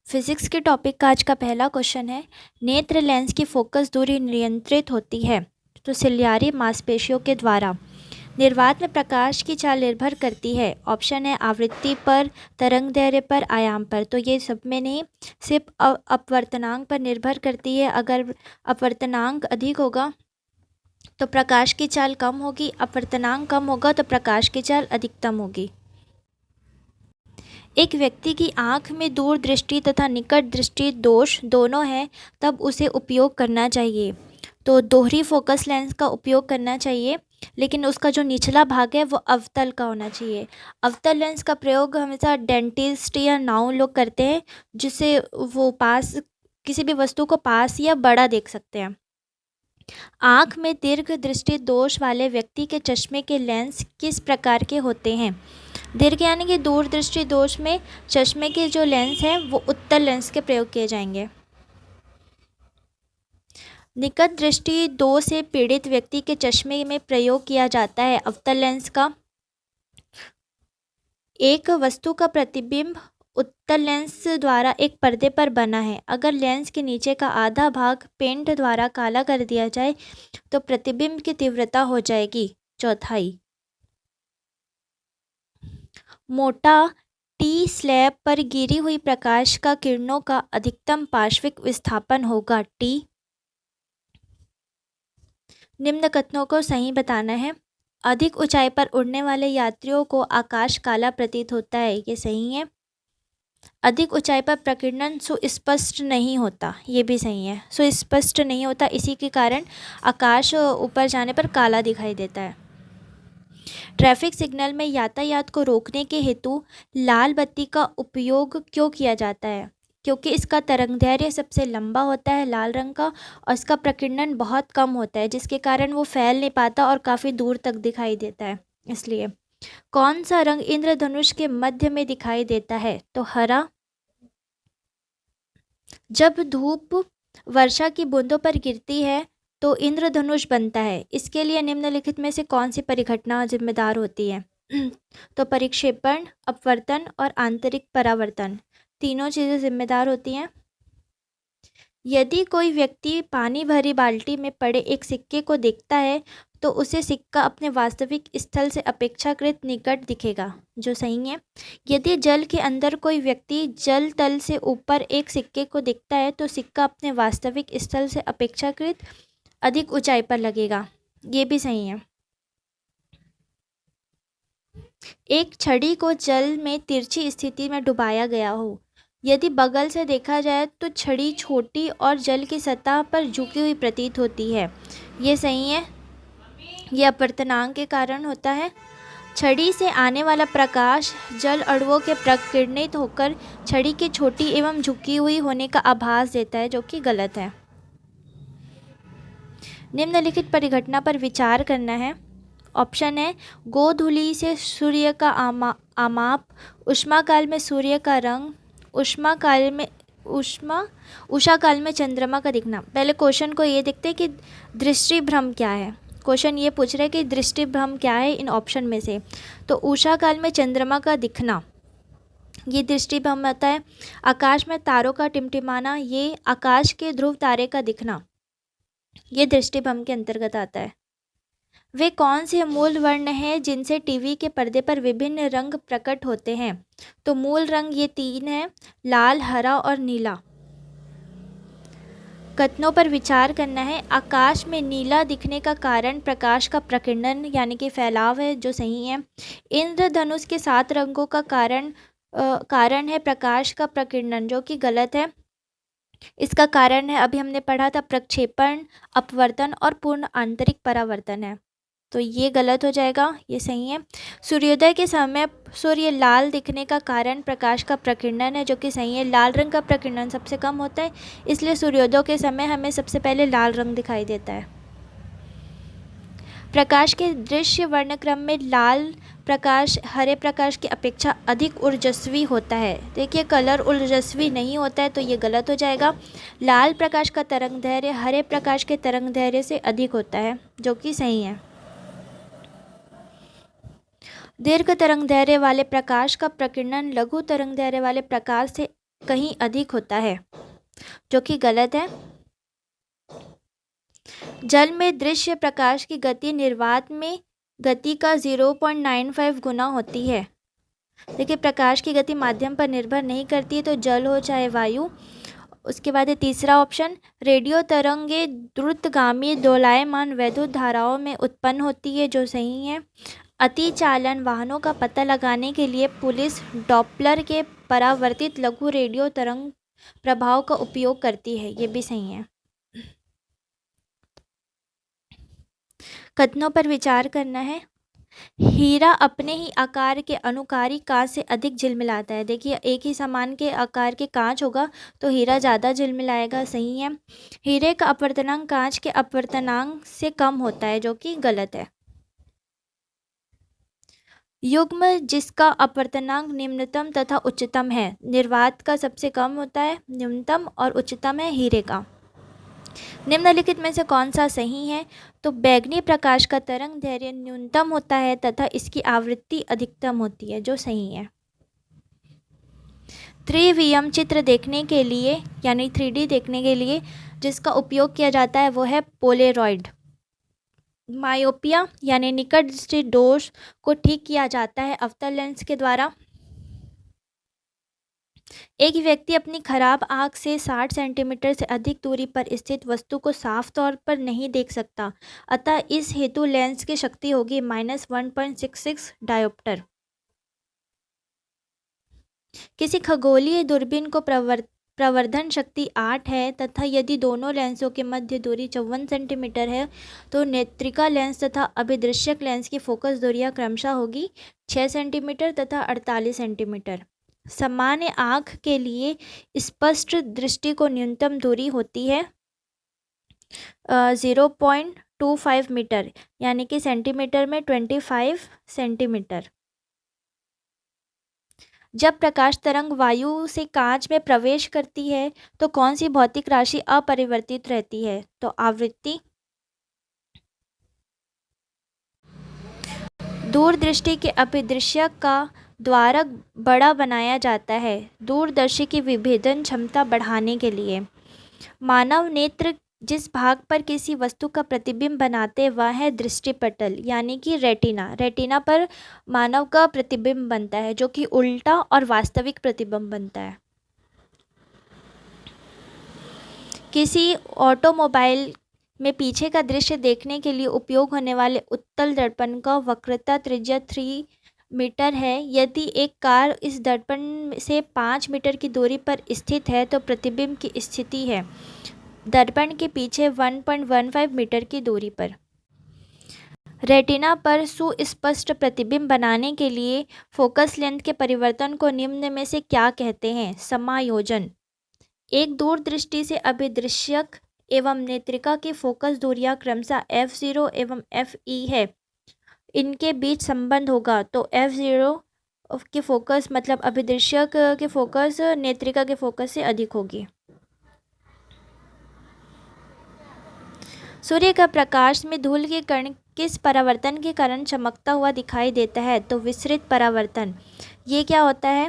Physics के topic का आज का पहला क्वेश्चन है, नेत्र लेंस की फोकस दूरी नियंत्रित होती है तो सिलियारी मांसपेशियों के द्वारा। निर्वात में प्रकाश की चाल निर्भर करती है। ऑप्शन है आवृत्ति पर, तरंगदैर्घ्य पर, आयाम पर। तो ये सब में नहीं, सिर्फ अपवर्तनांक पर निर्भर करती है। अगर अपवर्तनांक अधिक होगा तो प्रकाश की चाल कम होगी, अपवर्तनांक कम होगा तो प्रकाश की चाल अधिकतम होगी। एक व्यक्ति की आँख में दूर दृष्टि तथा निकट दृष्टि दोष दोनों हैं, तब उसे उपयोग करना चाहिए। तो दोहरी फोकस लेंस का उपयोग करना चाहिए, लेकिन उसका जो निचला भाग है वो अवतल का होना चाहिए। अवतल लेंस का प्रयोग हमेशा डेंटिस्ट या नाउन लोग करते हैं, जिससे वो पास किसी भी वस्तु को पास या बड़ा देख सकते हैं। आँख में दीर्घ दृष्टि दोष वाले व्यक्ति के चश्मे के लेंस किस प्रकार के होते हैं? दीर्घ यानी कि दूरदृष्टि दोष में चश्मे के जो लेंस हैं वो उत्तल लेंस के प्रयोग किए जाएंगे। निकट दृष्टि दोष से पीड़ित व्यक्ति के चश्मे में प्रयोग किया जाता है अवतल लेंस का। एक वस्तु का प्रतिबिंब उत्तल लेंस द्वारा एक पर्दे पर बना है। अगर लेंस के नीचे का आधा भाग पेंट द्वारा काला कर दिया जाए तो प्रतिबिंब की तीव्रता हो जाएगी चौथाई। मोटा टी स्लैब पर गिरी हुई प्रकाश का किरणों का अधिकतम पार्श्विक विस्थापन होगा टी। निम्न कथनों को सही बताना है। अधिक ऊंचाई पर उड़ने वाले यात्रियों को आकाश काला प्रतीत होता है, ये सही है। अधिक ऊंचाई पर प्रकीर्णन सुस्पष्ट नहीं होता, ये भी सही है। सुस्पष्ट नहीं होता, इसी के कारण आकाश ऊपर जाने पर काला दिखाई देता है। ट्रैफिक सिग्नल में यातायात को रोकने के हेतु लाल बत्ती का उपयोग क्यों किया जाता है? क्योंकि इसका तरंगदैर्घ्य सबसे लंबा होता है लाल रंग का, और इसका प्रकीर्णन बहुत कम होता है, जिसके कारण वो फैल नहीं पाता और काफ़ी दूर तक दिखाई देता है, इसलिए। कौन सा रंग इंद्रधनुष के मध्य में दिखाई देता है? तो हरा। जब धूप वर्षा की बूंदों पर गिरती है तो इंद्रधनुष बनता है। इसके लिए निम्नलिखित में से कौन सी परिघटना जिम्मेदार होती है? तो परिक्षेपण, अपवर्तन और आंतरिक परावर्तन, तीनों चीज़ें जिम्मेदार होती हैं। यदि कोई व्यक्ति पानी भरी बाल्टी में पड़े एक सिक्के को देखता है तो उसे सिक्का अपने वास्तविक स्थल से अपेक्षाकृत निकट दिखेगा, जो सही है। यदि जल के अंदर कोई व्यक्ति जल तल से ऊपर एक सिक्के को देखता है तो सिक्का अपने वास्तविक स्थल से अपेक्षाकृत अधिक ऊंचाई पर लगेगा, ये भी सही है। एक छड़ी को जल में तिरछी स्थिति में डुबाया गया हो, यदि बगल से देखा जाए तो छड़ी छोटी और जल की सतह पर झुकी हुई प्रतीत होती है, ये सही है। यह अपवर्तनांक के कारण होता है। छड़ी से आने वाला प्रकाश जल अणुओं के प्रकीर्णित होकर छड़ी की छोटी एवं झुकी हुई होने का आभास देता है, जो कि गलत है। निम्नलिखित परिघटना पर विचार करना है। ऑप्शन है गोधूलि से सूर्य का आमाप, उष्माकाल में सूर्य का रंग, उषा काल में चंद्रमा का दिखना। पहले क्वेश्चन को ये देखते हैं कि दृष्टि भ्रम क्या है। क्वेश्चन ये पूछ रहा है कि दृष्टि भ्रम क्या है इन ऑप्शन में से। तो उषा काल में चंद्रमा का दिखना, ये दृष्टि भ्रम होता है। आकाश में तारों का टिमटिमाना, ये आकाश के ध्रुव तारे का दिखना, ये दृष्टि भ्रम के अंतर्गत आता है। वे कौन से मूल वर्ण हैं जिनसे टीवी के पर्दे पर विभिन्न रंग प्रकट होते हैं? तो मूल रंग ये तीन हैं, लाल, हरा और नीला। कथनों पर विचार करना है। आकाश में नीला दिखने का कारण प्रकाश का प्रकीर्णन यानी कि फैलाव है, जो सही है। इंद्रधनुष के 7 रंगों का कारण है प्रकाश का प्रकीर्णन, जो कि गलत है। इसका कारण है, अभी हमने पढ़ा था, प्रक्षेपण, अपवर्तन और पूर्ण आंतरिक परावर्तन है, तो ये गलत हो जाएगा, ये सही है। सूर्योदय के समय सूर्य लाल दिखने का कारण प्रकाश का प्रकीर्णन है, जो कि सही है। लाल रंग का प्रकीर्णन सबसे कम होता है, इसलिए सूर्योदय के समय हमें सबसे पहले लाल रंग दिखाई देता है। प्रकाश के दृश्य वर्णक्रम में लाल प्रकाश हरे प्रकाश की अपेक्षा अधिक ऊर्जस्वी होता है। देखिए, कलर ऊर्जस्वी नहीं होता है, तो ये गलत हो जाएगा। लाल प्रकाश का तरंगदैर्घ्य हरे प्रकाश के तरंगदैर्घ्य से अधिक होता है, जो कि सही है। दीर्घ तरंगदैर्घ्य वाले प्रकाश का प्रकीर्णन लघु तरंगदैर्घ्य वाले प्रकाश से कहीं अधिक होता है, जो कि गलत है। जल में दृश्य प्रकाश की गति निर्वात में गति का 0.95 गुना होती है। देखिए, प्रकाश की गति माध्यम पर निर्भर नहीं करती है, तो जल हो चाहे वायु। उसके बाद है तीसरा ऑप्शन, रेडियो तरंगे द्रुतगामी दोलायमान वैद्युत धाराओं में उत्पन्न होती है, जो सही है। अतिचालन वाहनों का पता लगाने के लिए पुलिस डॉपलर के परावर्तित लघु रेडियो तरंग प्रभाव का उपयोग करती है, ये भी सही है। कथनों पर विचार करना है। हीरा अपने ही आकार के अनुकारी कांच से अधिक झिलमिलाता है। देखिए, एक ही समान के आकार के कांच होगा तो हीरा ज़्यादा झिलमिलाएगा, सही है। हीरे का अपवर्तनांक कांच के अपवर्तनांक से कम होता है, जो कि गलत है। युग्म जिसका अपवर्तनांक निम्नतम तथा उच्चतम है, निर्वात का सबसे कम होता है, न्यूनतम, और उच्चतम है हीरे का। निम्नलिखित में से कौन सा सही है? तो बैगनी प्रकाश का तरंग दैर्घ्य न्यूनतम होता है तथा इसकी आवृत्ति अधिकतम होती है, जो सही है। त्रिविम चित्र देखने के लिए यानी 3D देखने के लिए जिसका उपयोग किया जाता है वो है पोलेरॉइड। मायोपिया यानी निकट दृष्टि दोष को ठीक किया जाता है अवतल लेंस के द्वारा। एक व्यक्ति अपनी खराब आँख से 60 सेंटीमीटर से अधिक दूरी पर स्थित वस्तु को साफ तौर पर नहीं देख सकता, अतः इस हेतु लेंस की शक्ति होगी -1.66 डायोप्टर। किसी खगोलीय दूरबीन को प्रवर्धन शक्ति 8 है तथा यदि दोनों लेंसों के मध्य दूरी 54 सेंटीमीटर है तो नेत्रिका लेंस तथा अभिदृश्यक लेंस की फोकस दूरियां क्रमशः होगी 6 सेंटीमीटर तथा 48 सेंटीमीटर। सामान्य आँख के लिए स्पष्ट दृष्टि को न्यूनतम दूरी होती है 0.25 मीटर, यानी कि सेंटीमीटर में 25 सेंटीमीटर। जब प्रकाश तरंग वायु से कांच में प्रवेश करती है तो कौन सी भौतिक राशि अपरिवर्तित रहती है? तो आवृत्ति। दूरदृष्टि के अभिदृश्यक का द्वारक बड़ा बनाया जाता है दूरदर्शी की विभेदन क्षमता बढ़ाने के लिए। मानव नेत्र जिस भाग पर किसी वस्तु का प्रतिबिंब बनाते वह है दृष्टिपटल यानी कि रेटिना। रेटिना पर मानव का प्रतिबिंब बनता है जो कि उल्टा और वास्तविक प्रतिबिंब बनता है। किसी ऑटोमोबाइल में पीछे का दृश्य देखने के लिए उपयोग होने वाले उत्तल दर्पण का वक्रता त्रिज्या 3 मीटर है। यदि एक कार इस दर्पण से 5 मीटर की दूरी पर स्थित है तो प्रतिबिंब की स्थिति है दर्पण के पीछे 1.15 मीटर की दूरी पर। रेटिना पर सुस्पष्ट प्रतिबिंब बनाने के लिए फोकस लेंथ के परिवर्तन को निम्न में से क्या कहते हैं? समायोजन। एक दूरदृष्टि से अभिदृश्यक एवं नेत्रिका की फोकस दूरियां क्रमशः f0 एवं fe है, इनके बीच संबंध होगा तो f0 की फोकस मतलब अभिदृश्यक के फोकस नेत्रिका के फोकस से अधिक होगी। सूर्य का प्रकाश में धूल के कण किस परावर्तन के कारण चमकता हुआ दिखाई देता है? तो विसरित परावर्तन। ये क्या होता है?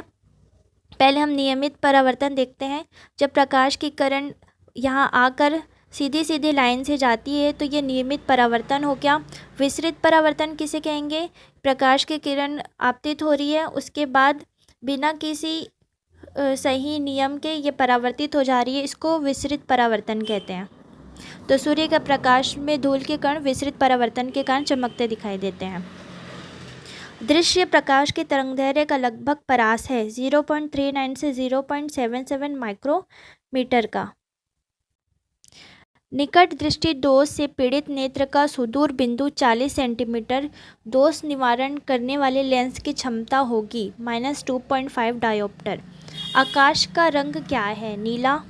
पहले हम नियमित परावर्तन देखते हैं। जब प्रकाश की किरण यहाँ आकर सीधी सीधी लाइन से जाती है तो ये नियमित परावर्तन हो गया। विसरित परावर्तन किसे कहेंगे? प्रकाश की किरण आपतित हो रही है, उसके बाद बिना किसी सही नियम के ये परावर्तित हो जा रही है, इसको विसरित परावर्तन कहते हैं। तो सूर्य का प्रकाश में धूल के कण विसरित परावर्तन के कारण चमकते दिखाई देते हैं। दृश्य प्रकाश के तरंगदैर्घ्य का लगभग परास है 0.39 से 0.77 माइक्रोमीटर का। निकट दृष्टि दोष से पीड़ित नेत्र का सुदूर बिंदु 40 सेंटीमीटर दोष निवारण करने वाले लेंस की क्षमता होगी -2.5 डायोप्टर। आकाश का रंग क्या है? नीला।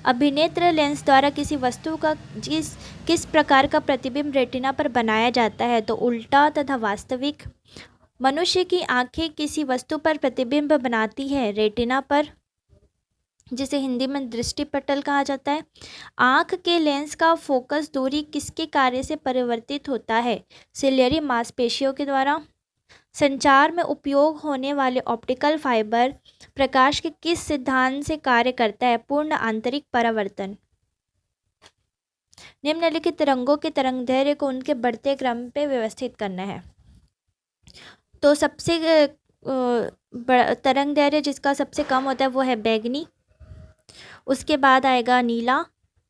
अभिनेत्र लेंस द्वारा किसी वस्तु का किस प्रकार का प्रतिबिंब रेटिना पर बनाया जाता है? तो उल्टा तथा वास्तविक। मनुष्य की आंखें किसी वस्तु पर प्रतिबिंब बनाती है रेटिना पर, जिसे हिंदी में दृष्टिपटल कहा जाता है। आँख के लेंस का फोकस दूरी किसके कार्य से परिवर्तित होता है? सिलियरी मांसपेशियों के द्वारा। संचार में उपयोग होने वाले ऑप्टिकल फाइबर प्रकाश के किस सिद्धांत से कार्य करता है? पूर्ण आंतरिक परावर्तन। निम्नलिखित तरंगों के तरंगदैर्घ्य को उनके बढ़ते क्रम पे व्यवस्थित करना है। तो सबसे तरंगदैर्घ्य जिसका सबसे कम होता है वो है बैगनी, उसके बाद आएगा नीला,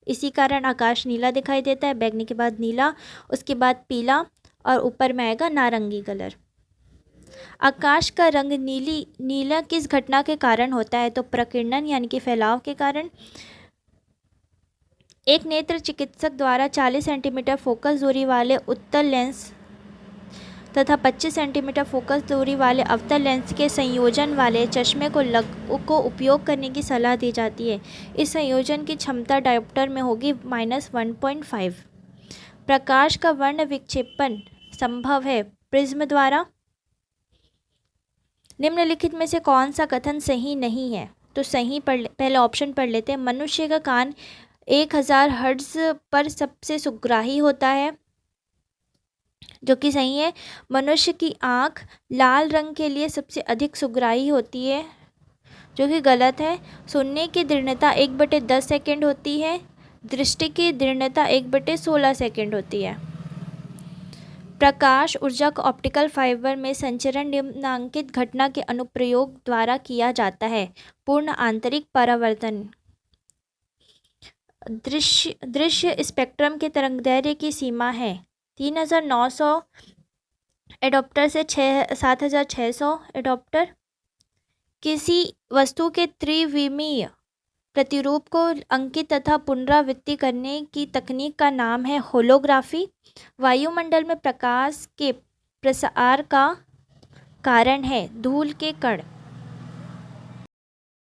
इसी कारण आकाश नीला दिखाई देता है। बैगनी के बाद नीला, उसके बाद पीला और ऊपर में आएगा नारंगी कलर। आकाश का रंग नीला किस घटना के कारण होता है? तो प्रकीर्णन यानी कि फैलाव के कारण। एक नेत्र चिकित्सक द्वारा 40 सेंटीमीटर फोकस दूरी वाले उत्तल लेंस तथा 25 सेंटीमीटर फोकस दूरी वाले अवतल लेंस के संयोजन वाले चश्मे को उपयोग करने की सलाह दी जाती है। इस संयोजन की क्षमता डायोप्टर में होगी -1.5। प्रकाश का वर्ण विक्षेपण संभव है प्रिज्म द्वारा। निम्नलिखित में से कौन सा कथन सही नहीं है? तो सही पहले ऑप्शन पढ़ लेते हैं। मनुष्य का कान 1000 हर्ट्ज पर सबसे सुग्राही होता है, जो कि सही है। मनुष्य की आँख लाल रंग के लिए सबसे अधिक सुग्राही होती है, जो कि गलत है। सुनने की दृढ़ता 1/10 सेकेंड होती है। दृष्टि की दृढ़ता 1/16 सेकेंड होती है। प्रकाश ऊर्जा को ऑप्टिकल फाइबर में संचरण निम्नांकित घटना के अनुप्रयोग द्वारा किया जाता है। पूर्ण आंतरिक परावर्तन। दृश्य स्पेक्ट्रम के तरंगदैर्घ्य की सीमा है 3900 एडॉप्टर से 7600 एडॉप्टर। किसी वस्तु के त्रिविमीय प्रतिरूप को अंकित तथा पुनरावृत्ति करने की तकनीक का नाम है होलोग्राफी। वायुमंडल में प्रकाश के प्रसार का कारण है धूल के कण।